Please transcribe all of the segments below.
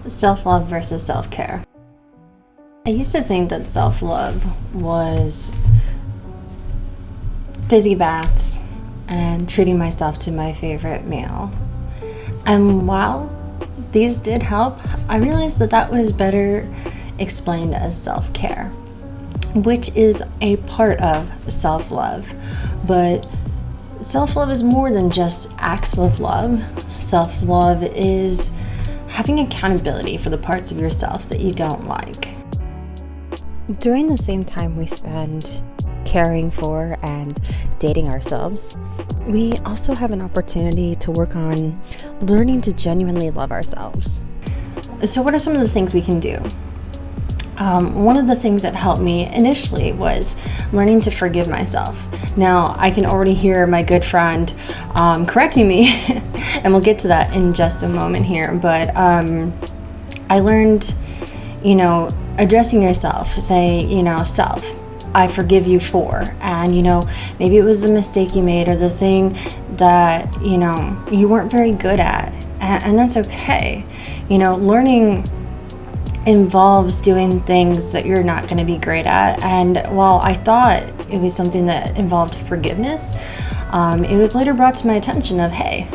Self-love versus self-care. I used to think that self-love was fizzy baths and treating myself to my favorite meal. And while these did help, I realized that that was better explained as self-care, which is a part of self-love. But self-love is more than just acts of love. Self-love is having accountability for the parts of yourself that you don't like. During the same time we spend caring for and dating ourselves, we also have an opportunity to work on learning to genuinely love ourselves. So what are some of the things we can do? One of the things that helped me initially was learning to forgive myself. Now, I can already hear my good friend correcting me, and we'll get to that in just a moment here. But I learned, addressing yourself, say, self, I forgive you for, and maybe it was a mistake you made or the thing that you weren't very good at, and that's okay. Learning involves doing things that you're not going to be great at, and while I thought it was something that involved forgiveness, it was later brought to my attention of, hey,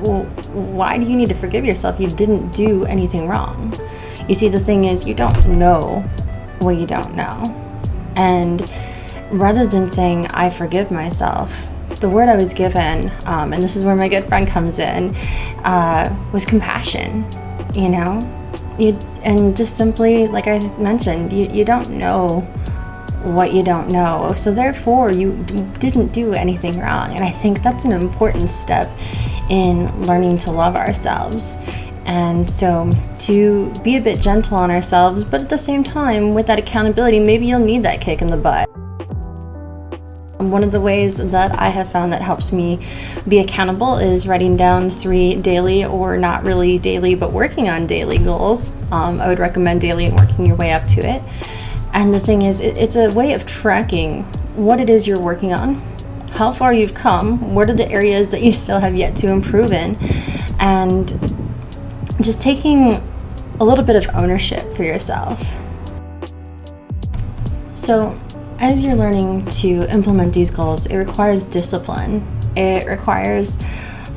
well, why do you need to forgive yourself? You didn't do anything wrong. You see, the thing is, you don't know what you don't know. And rather than saying, I forgive myself, the word I was given, and this is where my good friend comes in, was compassion, and just simply, like I mentioned, you don't know what you don't know. So therefore, you didn't do anything wrong. And I think that's an important step in learning to love ourselves. And so to be a bit gentle on ourselves, but at the same time, with that accountability, maybe you'll need that kick in the butt. One of the ways that I have found that helps me be accountable is writing down 3 daily, or not really daily, but working on daily goals. I would recommend daily and working your way up to it. And the thing is, it's a way of tracking what it is you're working on, how far you've come, what are the areas that you still have yet to improve in, and just taking a little bit of ownership for yourself. So as you're learning to implement these goals, it requires discipline. It requires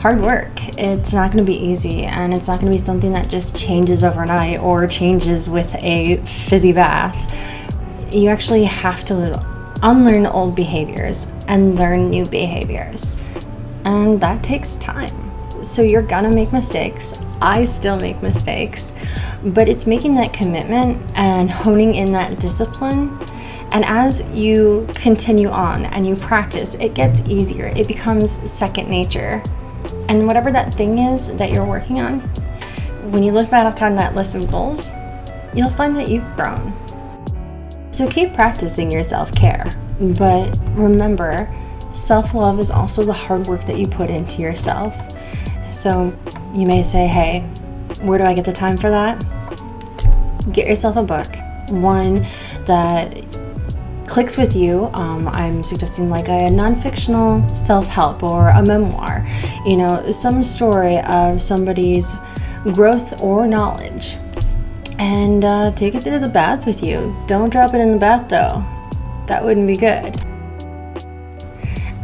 hard work. It's not going to be easy, and it's not going to be something that just changes overnight or changes with a fizzy bath. You actually have to unlearn old behaviors and learn new behaviors, and that takes time. So you're gonna make mistakes. I still make mistakes, but it's making that commitment and honing in that discipline. And as you continue on and you practice, it gets easier. It becomes second nature. And whatever that thing is that you're working on, when you look back on that list of goals, you'll find that you've grown. So keep practicing your self-care. But remember, self-love is also the hard work that you put into yourself. So you may say, hey, where do I get the time for that? Get yourself a book, one that clicks with you. I'm suggesting like a non-fictional self-help or a memoir, some story of somebody's growth or knowledge, and take it to the baths with you. Don't drop it in the bath though. That wouldn't be good.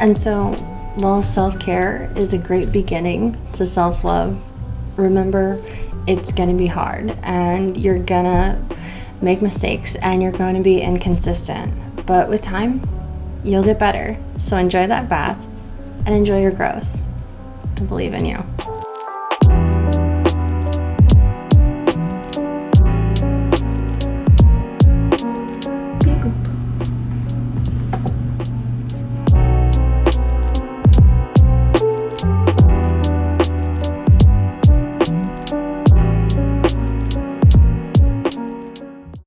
And so, while self-care is a great beginning to self-love, remember, it's going to be hard, and you're going to make mistakes, and you're going to be inconsistent. But with time, you'll get better. So enjoy that bath and enjoy your growth. I believe in you.